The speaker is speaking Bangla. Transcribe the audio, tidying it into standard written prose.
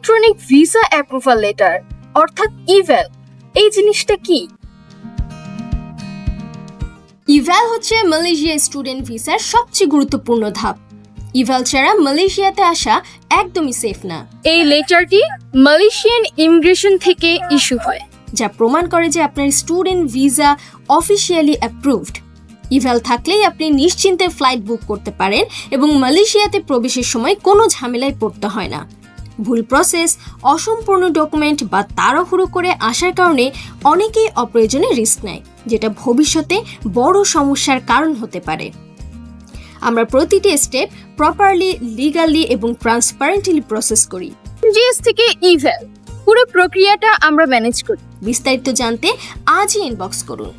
ইলেকট্রনিক ভিসা অ্যাপ্রুভাল লেটার অর্থাৎ ইভ্যাল এই জিনিসটা কি? ইভ্যাল হচ্ছে মালয়েশিয়া স্টুডেন্ট ভিসার সবচেয়ে গুরুত্বপূর্ণ ধাপ। ইভ্যাল ছাড়া মালয়েশিয়াতে আসা একদমই সেফ না। এই লেটারটি মালয়েশিয়ান ইমিগ্রেশন থেকে ইস্যু হয়, যা প্রমাণ করে যে আপনার student visa officially approved. Eval থাকলেই আপনি নিশ্চিন্তে ফ্লাইট বুক করতে পারেন এবং মালয়েশিয়াতে প্রবেশের সময় কোনো ঝামেলায় পড়তে হয় না। ভুল প্রসেস, অসম্পূর্ণ ডকুমেন্ট বা তাড়াহুড়ো করে আসার কারণে অনেকেই অপ্রয়োজনে রিস্ক নেয়, যেটা ভবিষ্যতে বড় সমস্যার কারণ হতে পারে। আমরা প্রতিটি স্টেপ প্রপারলি, লিগালি এবং ট্রান্সপারেন্টলি প্রসেস করি। জিএস থেকে ইভ্যাল পুরো প্রক্রিয়াটা আমরা ম্যানেজ করি। বিস্তারিত জানতে আজই ইনবক্স করুন।